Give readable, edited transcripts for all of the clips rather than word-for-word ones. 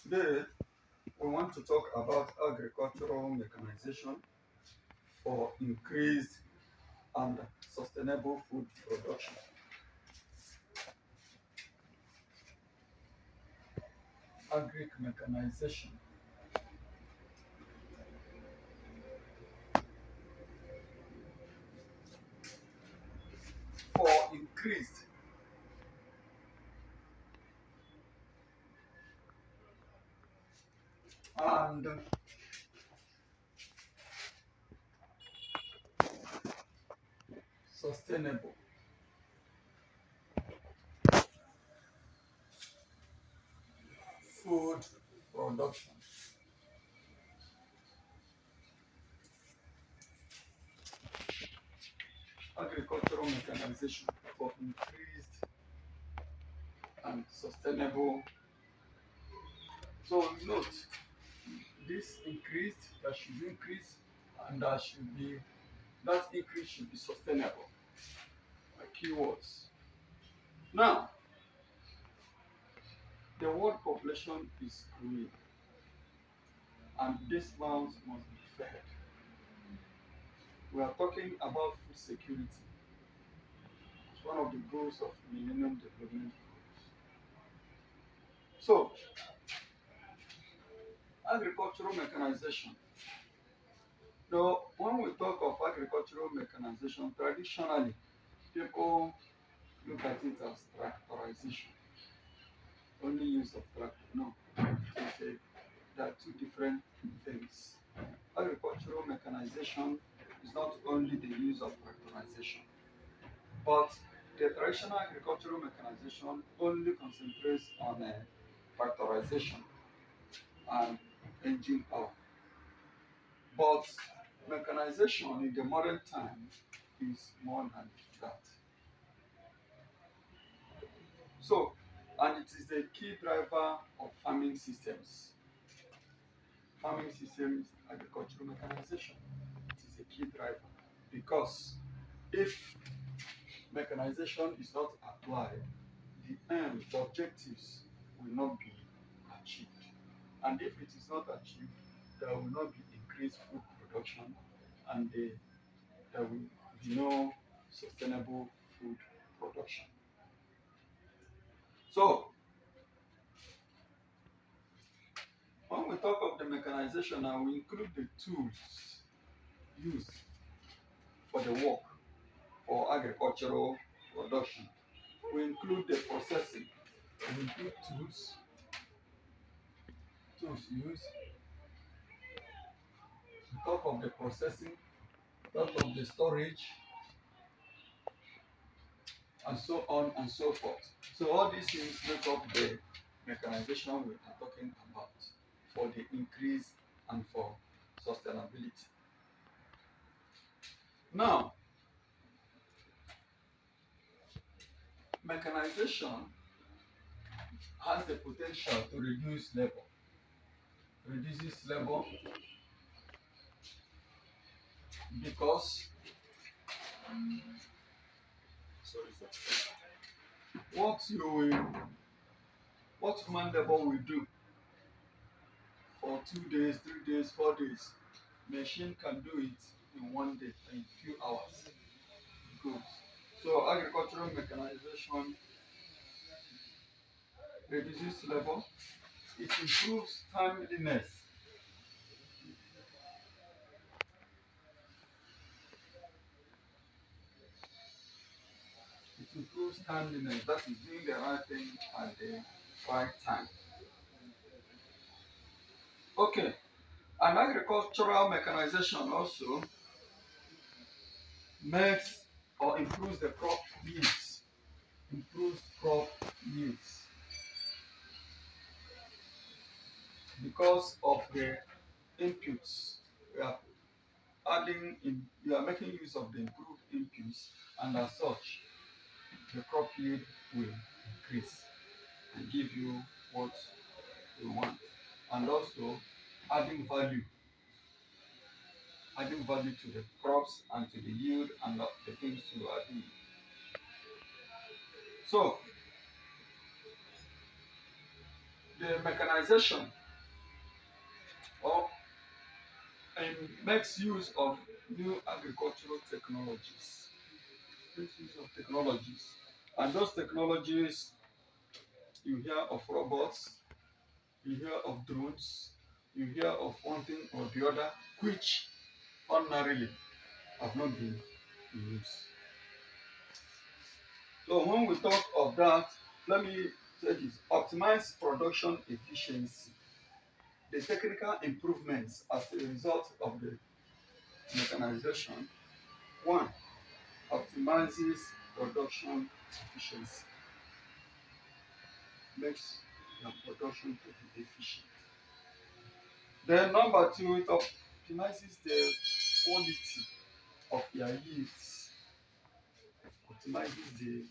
Today, we want to talk about agricultural mechanization for increased and sustainable food production. Agric mechanization for increased and sustainable food production. Agricultural mechanization for increased and sustainable. So note, this increased, that should increase, and that increase should be sustainable. Keywords. Now, the world population is growing, and these mouths must be fed. We are talking about food security. It's one of the goals of Millennium Development Goals. So, agricultural mechanization. Now, when we talk of agricultural mechanization, traditionally, people look at it as tractorization, only use of tractor. No, there are two different things. Agricultural mechanization is not only the use of tractorization, but the traditional agricultural mechanization only concentrates on tractorization and engine power. But mechanization in the modern time is more than that. So, and it is the key driver of farming systems. Farming systems, agricultural mechanization. It is a key driver because if mechanization is not applied, the objectives will not be achieved. And if it is not achieved, there will not be increased food production and there will be no sustainable food production. So, when we talk of the mechanization now, we include the tools used for the work for agricultural production. We include the processing. We include tools used. We talk of the processing, talk of the storage, and so on and so forth. So all these things make up the mechanization we are talking about for the increase and for sustainability. Now, mechanization has the potential to reduce labor, reduces labor because sorry, sir, what you will, what human labor will do for 2 days, 3 days, 4 days, machine can do it in one day, in few hours. Good. So agricultural mechanization reduces labor, it improves timeliness. It improves timeliness, that is doing the right thing at the right time. Okay, and agricultural mechanization also makes or improves the crop yields, improves crop yields because of the inputs. We are we are making use of the improved inputs, and as such, the crop yield will increase and give you what you want. And also adding value, adding value to the crops and to the yield and the things you are doing. So The mechanization or makes use of new agricultural technologies. Makes use of technologies. And those technologies, you hear of robots, you hear of drones, you hear of one thing or the other, which ordinarily have not been used. So when we talk of that, let me say this: optimize production efficiency. The technical improvements as a result of the mechanization, one, optimizes production efficiency, makes your production to be efficient. Then number two, it optimizes the quality of your yields. Optimizes the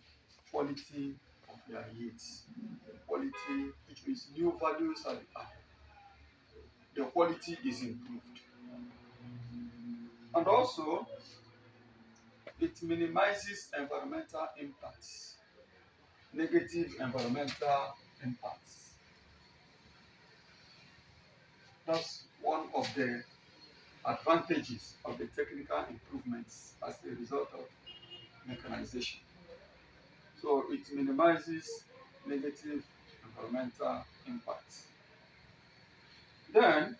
quality of your yields. Quality, which means new values are added. The quality is improved. And also, it minimizes environmental impacts, negative environmental impacts. That's one of the advantages of the technical improvements as a result of mechanization. So it minimizes negative environmental impacts. Then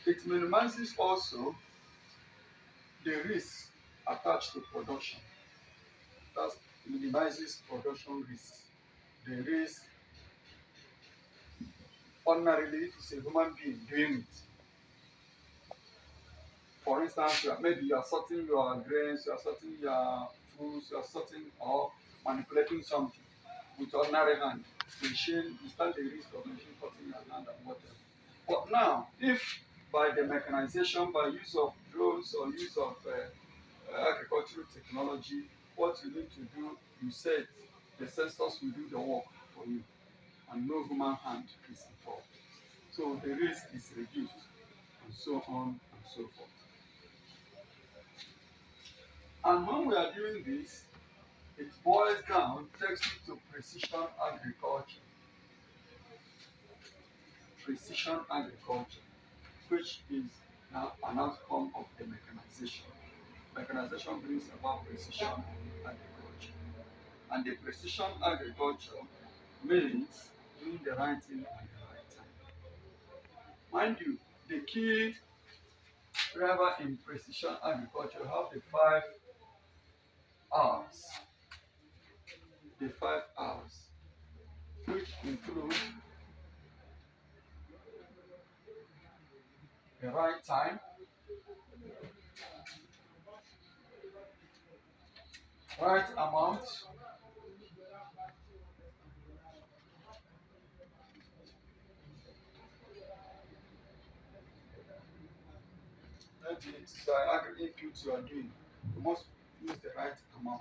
it minimizes also the risk attached to production. That minimizes production risk. The risk, ordinarily, if it's a human being doing it, for instance, maybe you are sorting your grains, you are sorting your fruits, you are sorting or manipulating something with ordinary hand. Machine, you stand the risk of machine cutting your hand and whatever. But now, if by the mechanization, by use of drones or use of agricultural technology, what you need to do, you said the sensors will do the work for you, and no human hand is involved. So the risk is reduced, and so on and so forth. And when we are doing this, it boils down, takes you to precision agriculture. Precision agriculture, which is now an outcome of the mechanization. Mechanization brings about precision agriculture. And the precision agriculture means doing the right thing at the right time. Mind you, the key driver in precision agriculture have the 5 R's. The 5 R's, which include the right time, right amount, maybe it's the agri input you are doing. You must use the right amount.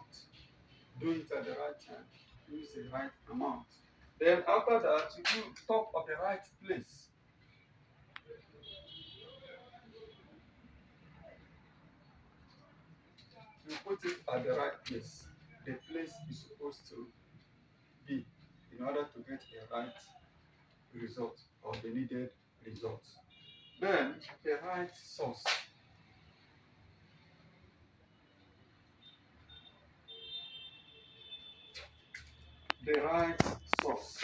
Do it at the right time. Use the right amount. Then after that, you do top of the right place. You put it at the right place. The place is supposed to be in order to get a right result or the needed result. Then the right source. The right source.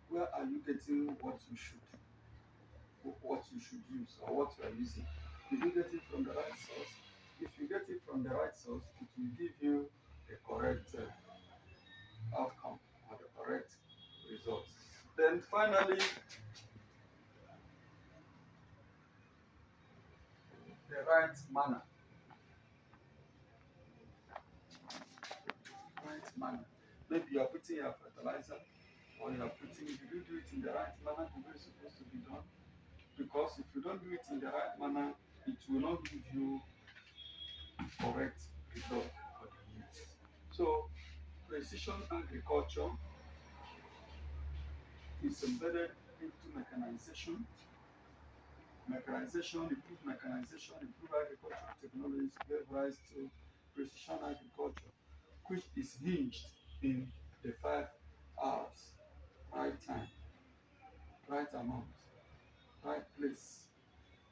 Where are you getting what you should use or what you are using? Did you get it from the right source? If you get it from the right source, it will give you the correct outcome or the correct result. Then finally, the right manner. Right manner. Maybe you are putting your fertilizer or you are putting, did you do it in the right manner the way it's supposed to be done? Because if you don't do it in the right manner, it will not give you correct result for the yields. So precision agriculture is embedded into mechanization. Mechanization, improve agricultural technologies gave rise to precision agriculture, which is hinged in the 5 hours, right time, right amount, right place,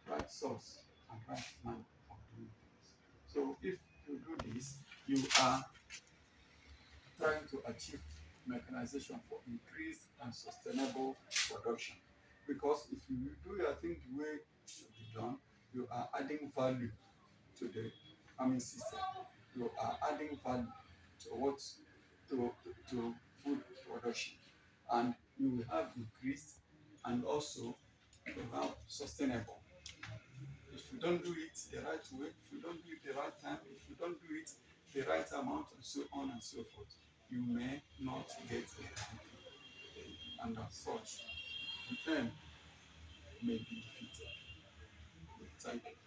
right source, and right manner of doing things. So if you do this, you are trying to achieve mechanization for increased and sustainable production. Because if you do your thing the way it should be done, you are adding value to the farming system. You are adding value to what to food production, and you will have increased and also you have sustainable. If you don't do it the right way, if you don't do it the right time, if you don't do it the right amount, and so on and so forth, you may not get it. And as such, the end may be defeated. Thank you.